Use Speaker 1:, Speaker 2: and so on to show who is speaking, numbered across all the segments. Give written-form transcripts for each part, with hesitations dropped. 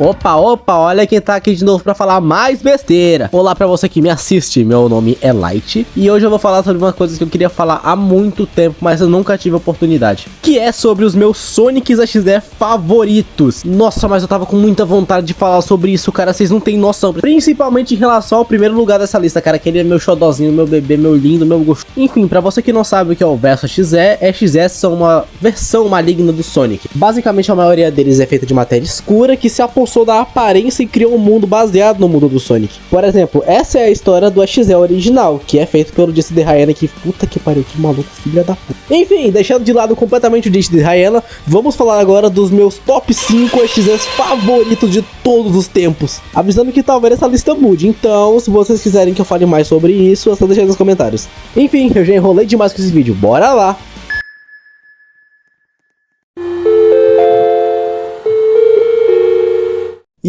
Speaker 1: Opa, olha quem tá aqui de novo pra falar mais besteira. Olá pra você que me assiste, meu nome é Light. E hoje eu vou falar sobre uma coisa que eu queria falar há muito tempo, mas eu nunca tive a oportunidade. Que é sobre os meus Sonics XZ favoritos. Nossa, mas eu tava com muita vontade de falar sobre isso, cara, vocês não têm noção. Principalmente em relação ao primeiro lugar dessa lista, cara, que ele é meu xodozinho, meu bebê, meu lindo, meu gosto. Enfim, pra você que não sabe o que é o Verso XZ, XZ são uma versão maligna do Sonic. Basicamente a maioria deles é feita de matéria escura que se apossou da aparência e criou um mundo baseado no mundo do Sonic. Por exemplo, essa é a história do XZ original, que é feito pelo Diste de Hyena, que puta que pariu, que maluco, filha da puta. Enfim, deixando de lado completamente o Diste de Hyena, vamos falar agora dos meus top 5 XZs favoritos de todos os tempos. Avisando que talvez essa lista mude, então se vocês quiserem que eu fale mais sobre isso, é só deixar nos comentários. Enfim, eu já enrolei demais com esse vídeo, bora lá!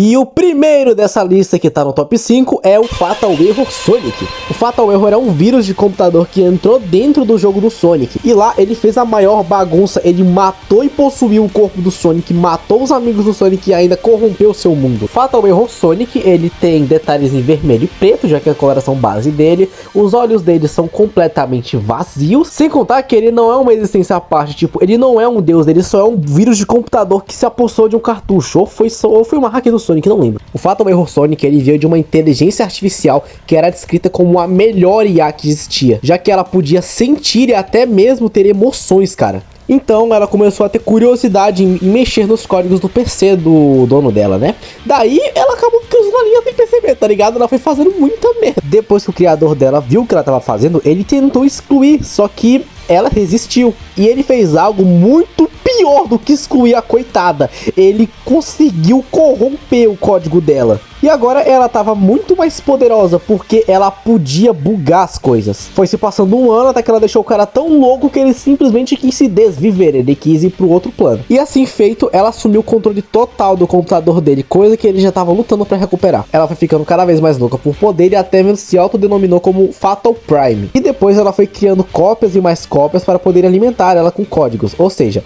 Speaker 1: E o primeiro dessa lista que tá no top 5 é o Fatal Error Sonic. O Fatal Error é um vírus de computador que entrou dentro do jogo do Sonic. E lá ele fez a maior bagunça, ele matou e possuiu o corpo do Sonic, matou os amigos do Sonic e ainda corrompeu seu mundo. O Fatal Error Sonic, ele tem detalhes em vermelho e preto, já que é a coloração base dele. Os olhos dele são completamente vazios, sem contar que ele não é uma existência à parte, tipo, ele não é um deus, ele só é um vírus de computador que se apossou de um cartucho, ou foi uma hack do Sonic, não lembro. O Fatal Error Sonic, ele veio de uma inteligência artificial que era descrita como a melhor IA que existia, já que ela podia sentir e até mesmo ter emoções, cara. Então ela começou a ter curiosidade em mexer nos códigos do PC do dono dela, né? Daí ela acabou ficando na linha sem perceber, tá ligado? Ela foi fazendo muita merda. Depois que o criador dela viu o que ela tava fazendo, ele tentou excluir, só que ela resistiu. E ele fez algo muito pior do que excluir a coitada. Ele conseguiu corromper o código dela. E agora ela tava muito mais poderosa, porque ela podia bugar as coisas. Foi se passando um ano até que ela deixou o cara tão louco que ele simplesmente quis se desviver. Ele quis ir pro outro plano. E assim feito, ela assumiu o controle total do computador dele, coisa que ele já tava lutando pra recuperar. Ela foi ficando cada vez mais louca por poder e até mesmo se autodenominou como Fatal Prime. E depois ela foi criando cópias e mais cópias para poder alimentar ela com códigos. Ou seja,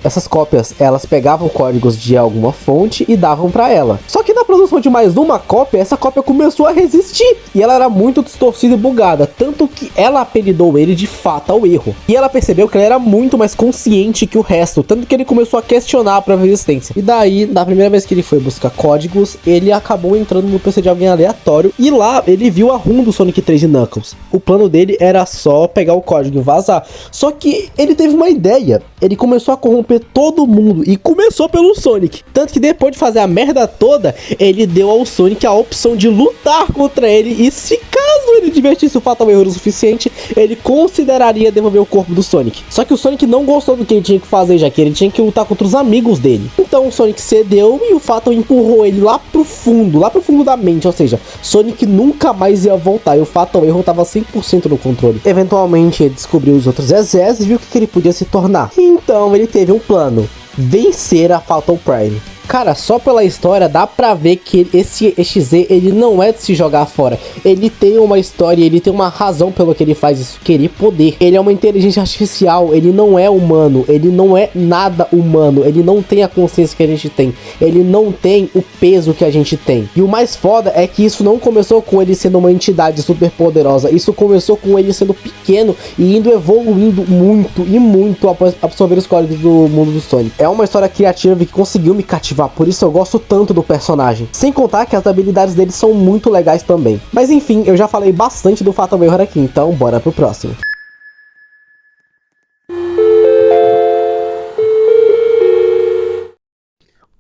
Speaker 1: essas cópias, elas pegavam códigos de alguma fonte e davam pra ela. Só que na produção de mais uma cópia, essa cópia começou a resistir. E ela era muito distorcida e bugada, tanto que ela apelidou ele de Fatal Error. E ela percebeu que ele era muito mais consciente que o resto, tanto que ele começou a questionar a própria existência. E daí, na primeira vez que ele foi buscar códigos, ele acabou entrando no PC de alguém aleatório. E lá, ele viu a ROM do Sonic 3 e Knuckles. O plano dele era só pegar o código e vazar. Só que ele teve uma ideia. Ele começou a corromper todo mundo e começou pelo Sonic. Tanto que depois de fazer a merda toda, ele deu ao Sonic a opção de lutar contra ele. E se caso ele divertisse o Fatal Error o suficiente, ele consideraria devolver o corpo do Sonic. Só que o Sonic não gostou do que ele tinha que fazer, já que ele tinha que lutar contra os amigos dele. Então o Sonic cedeu e o Fatal empurrou ele lá pro fundo da mente. Ou seja, Sonic nunca mais ia voltar e o Fatal Error tava 100% no controle. Eventualmente ele descobriu os outros Zezés e viu o que ele podia se tornar. Então ele teve um plano: vencer a Fatal Prime. Cara, só pela história dá pra ver que esse XZ, ele não é de se jogar fora. Ele tem uma história, ele tem uma razão pelo que ele faz isso, querer poder. Ele é uma inteligência artificial, ele não é humano, ele não é nada humano, ele não tem a consciência que a gente tem, ele não tem o peso que a gente tem. E o mais foda é que isso não começou com ele sendo uma entidade super poderosa, isso começou com ele sendo pequeno e indo evoluindo muito e muito após absorver os códigos do mundo do Sonic. É uma história criativa que conseguiu me cativar. Por isso eu gosto tanto do personagem. Sem contar que as habilidades dele são muito legais também. Mas enfim, eu já falei bastante do Fatal Error aqui, então bora pro próximo.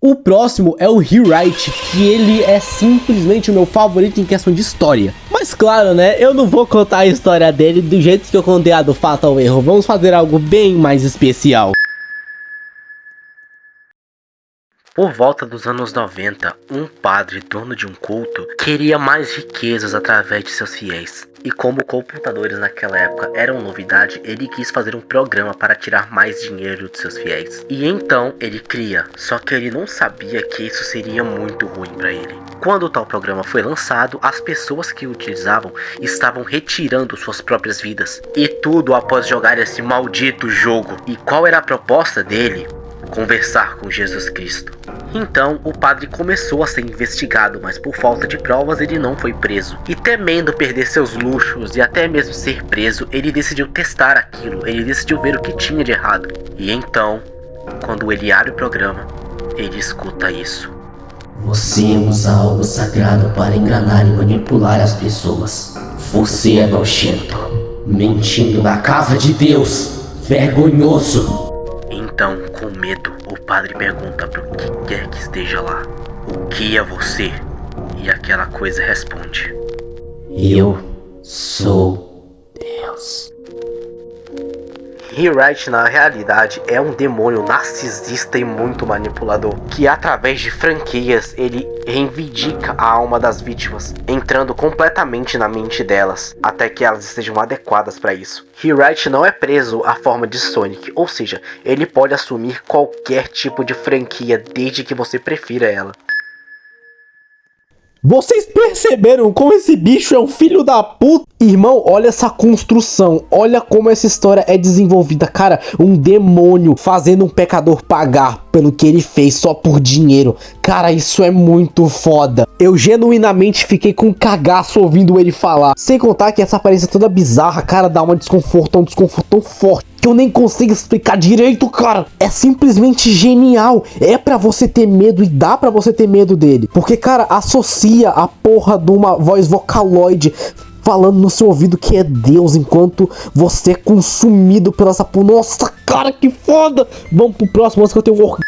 Speaker 1: O próximo é o Rewrite, que ele é simplesmente o meu favorito em questão de história. Mas claro, né, eu não vou contar a história dele do jeito que eu contei a do Fatal Error. Vamos fazer algo bem mais especial. Por volta dos anos 90, um padre, dono de um culto, queria mais riquezas através de seus fiéis. E como computadores naquela época eram novidade, ele quis fazer um programa para tirar mais dinheiro de seus fiéis. E então ele cria, só que ele não sabia que isso seria muito ruim para ele. Quando tal programa foi lançado, as pessoas que o utilizavam estavam retirando suas próprias vidas. E tudo após jogar esse maldito jogo. E qual era a proposta dele? Conversar com Jesus Cristo.
Speaker 2: Então o padre começou a ser investigado, mas por falta de provas ele não foi preso. E temendo perder seus luxos e até mesmo ser preso, ele decidiu testar aquilo, ele decidiu ver o que tinha de errado. E então, quando ele abre o programa, ele escuta isso.
Speaker 3: Você usa algo sagrado para enganar e manipular as pessoas. Você é nojento, mentindo na casa de Deus, vergonhoso.
Speaker 2: Então, com medo, o padre pergunta para o que quer que esteja lá: o que é você? E aquela coisa responde:
Speaker 3: eu sou Deus.
Speaker 2: Rewrite na realidade é um demônio narcisista e muito manipulador, que através de franquias ele reivindica a alma das vítimas, entrando completamente na mente delas, até que elas estejam adequadas para isso. Rewrite não é preso à forma de Sonic, ou seja, ele pode assumir qualquer tipo de franquia desde que você prefira ela.
Speaker 1: Vocês perceberam como esse bicho é um filho da puta? Irmão, olha essa construção, olha como essa história é desenvolvida. Cara, um demônio fazendo um pecador pagar pelo que ele fez só por dinheiro. Cara, isso é muito foda. Eu genuinamente fiquei com cagaço ouvindo ele falar. Sem contar que essa aparência toda bizarra, cara, dá um desconforto tão forte que eu nem consigo explicar direito, cara. É simplesmente genial. É pra você ter medo e dá pra você ter medo dele. Porque, cara, associa a porra de uma voz vocaloide falando no seu ouvido que é Deus, enquanto você é consumido pela essa porra. Nossa, cara, que foda. Vamos pro próximo, antes que eu tenho um orgulho.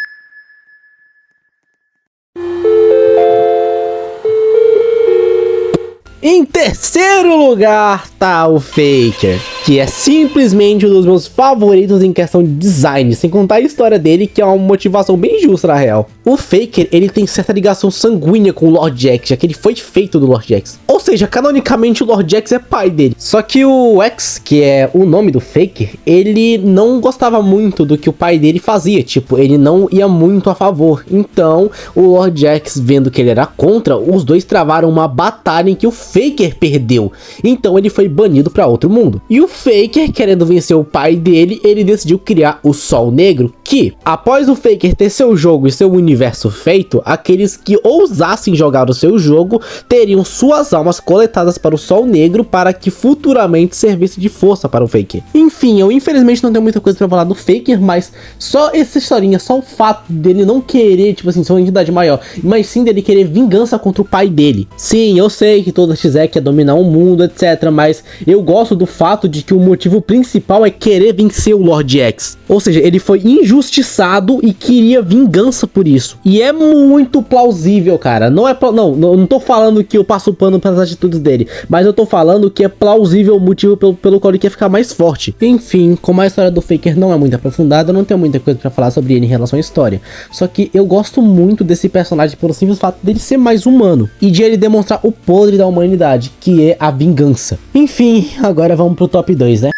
Speaker 1: Em terceiro lugar tá o Faker, que é simplesmente um dos meus favoritos em questão de design, sem contar a história dele, que é uma motivação bem justa na real. O Faker, ele tem certa ligação sanguínea com o Lord Jax, já que ele foi feito do Lord Jax. Ou seja, canonicamente o Lord Jax é pai dele. Só que o X, que é o nome do Faker, ele não gostava muito do que o pai dele fazia, tipo, ele não ia muito a favor. Então, o Lord Jax, vendo que ele era contra, os dois travaram uma batalha em que o Faker perdeu. Então ele foi banido para outro mundo. E o Faker, querendo vencer o pai dele, ele decidiu criar o Sol Negro, que, após o Faker ter seu jogo e seu universo feito, aqueles que ousassem jogar o seu jogo teriam suas almas coletadas para o Sol Negro para que futuramente servisse de força para o Faker. Enfim, eu infelizmente não tenho muita coisa para falar do Faker, mas só essa historinha, só o fato dele não querer, tipo assim, ser uma entidade maior, mas sim dele querer vingança contra o pai dele. Sim, eu sei que toda X quer dominar o mundo, etc, mas eu gosto do fato de que o motivo principal é querer vencer o Lord X. Ou seja, ele foi injustiçado e queria vingança por isso. E é muito plausível, cara. Não é não tô falando que eu passo pano pelas atitudes dele, mas eu tô falando que é plausível o motivo pelo qual ele quer ficar mais forte. Enfim, como a história do Faker não é muito aprofundada, eu não tenho muita coisa pra falar sobre ele em relação à história. Só que eu gosto muito desse personagem pelo simples fato dele ser mais humano e de ele demonstrar o podre da humanidade, que é a vingança. Enfim, agora vamos pro top 2, né?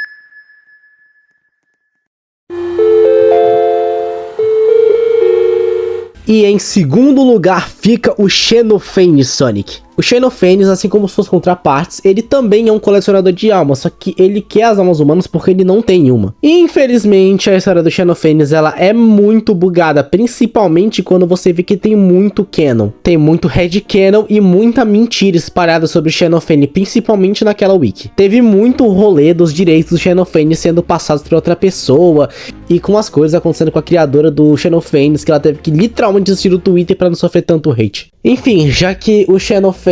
Speaker 1: E em segundo lugar fica o Xenophanes Sonic. O Xenophanes, assim como suas contrapartes, ele também é um colecionador de almas, só que ele quer as almas humanas porque ele não tem uma. E infelizmente a história do Xenophanes, ela é muito bugada, principalmente quando você vê que tem muito canon. Tem muito headcanon e muita mentira espalhada sobre o Xenophanes, principalmente naquela wiki. Teve muito rolê dos direitos do Xenophanes sendo passados para outra pessoa, e com as coisas acontecendo com a criadora do Xenophanes, que ela teve que literalmente desistir do Twitter para não sofrer tanto hate. Enfim, já que o Xenophanes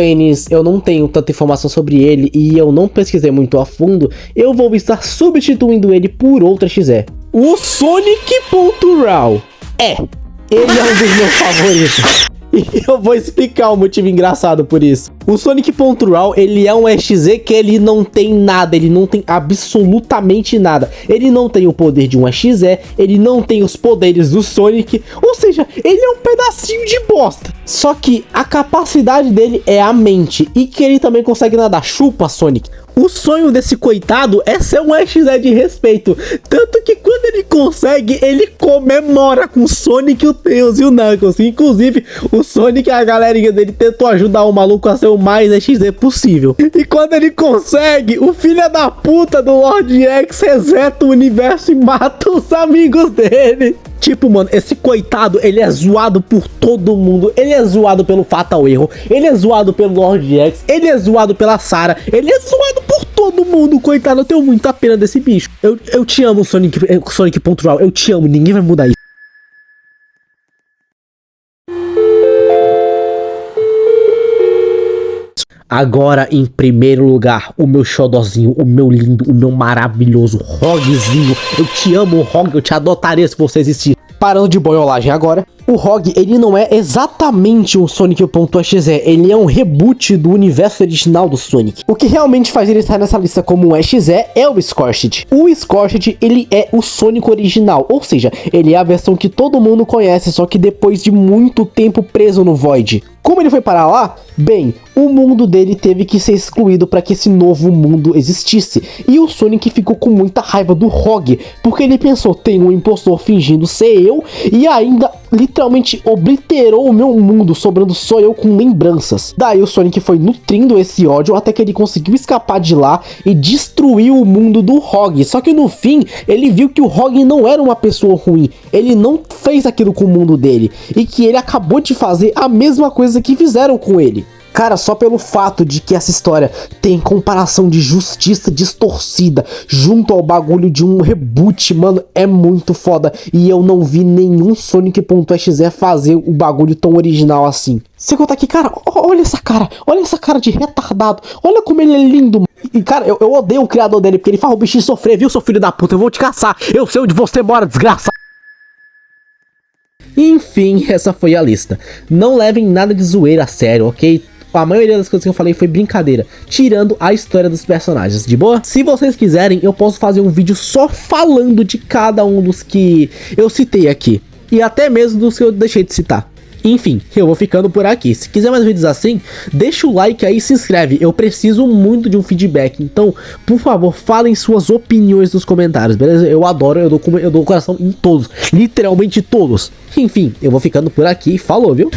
Speaker 1: eu não tenho tanta informação sobre ele e eu não pesquisei muito a fundo, eu vou estar substituindo ele por outra XE. O Sonic.Raw. Ele é um dos meus favoritos. E eu vou explicar o motivo engraçado por isso. O Sonic.Raw, ele é um EXE que ele não tem nada, ele não tem absolutamente nada. Ele não tem o poder de um EXE, ele não tem os poderes do Sonic, ou seja, ele é um pedacinho de bosta. Só que a capacidade dele é a mente, e que ele também consegue nadar. Chupa, Sonic. O sonho desse coitado é ser um EXE de respeito. Tanto que quando ele consegue, ele comemora com o Sonic, o Tails e o Knuckles. Inclusive, o Sonic e a galerinha dele tentou ajudar o maluco a ser o o mais XD possível. E quando ele consegue, o filho da puta do Lord X reseta o universo e mata os amigos dele. Tipo, mano, esse coitado, ele é zoado por todo mundo. Ele é zoado pelo Fatal Error, ele é zoado pelo Lord X, ele é zoado pela Sarah, ele é zoado por todo mundo, coitado. Eu tenho muita pena desse bicho. Eu te amo, Sonic Pontual, eu te amo, ninguém vai mudar isso. Agora, em primeiro lugar, o meu xodozinho, o meu lindo, o meu maravilhoso Rogzinho. Eu te amo, Rog, eu te adotaria se você existir. Parando de boiolagem agora, o Rog, ele não é exatamente um Sonic.exe, ele é um reboot do universo original do Sonic. O que realmente faz ele estar nessa lista como um exe é o Scorched. O Scorched, ele é o Sonic original, ou seja, ele é a versão que todo mundo conhece, só que depois de muito tempo preso no Void. Como ele foi parar lá? Bem, o mundo dele teve que ser excluído para que esse novo mundo existisse. E o Sonic ficou com muita raiva do Rog, porque ele pensou, tem um impostor fingindo ser eu, e ainda literalmente obliterou o meu mundo, sobrando só eu com lembranças. Daí o Sonic foi nutrindo esse ódio até que ele conseguiu escapar de lá e destruiu o mundo do Rog. Só que no fim, ele viu que o Rog não era uma pessoa ruim, ele não fez aquilo com o mundo dele, e que ele acabou de fazer a mesma coisa que fizeram com ele. Cara, só pelo fato de que essa história tem comparação de justiça distorcida junto ao bagulho de um reboot, mano, é muito foda. E eu não vi nenhum Sonic.exe fazer o bagulho tão original assim. Você conta aqui, cara, olha essa cara de retardado, olha como ele é lindo, mano. E cara, eu odeio o criador dele, porque ele faz o bichinho sofrer, viu, seu filho da puta, eu vou te caçar, eu sei onde você mora, desgraça. Enfim, essa foi a lista. Não levem nada de zoeira a sério, ok? A maioria das coisas que eu falei foi brincadeira, tirando a história dos personagens, de boa? Se vocês quiserem, eu posso fazer um vídeo só falando de cada um dos que eu citei aqui, e até mesmo dos que eu deixei de citar. Enfim, eu vou ficando por aqui. Se quiser mais vídeos assim, deixa o like aí e se inscreve. Eu preciso muito de um feedback. Então, por favor, falem suas opiniões nos comentários, beleza? Eu adoro, eu dou coração em todos. Literalmente todos. Enfim, eu vou ficando por aqui. Falou, viu?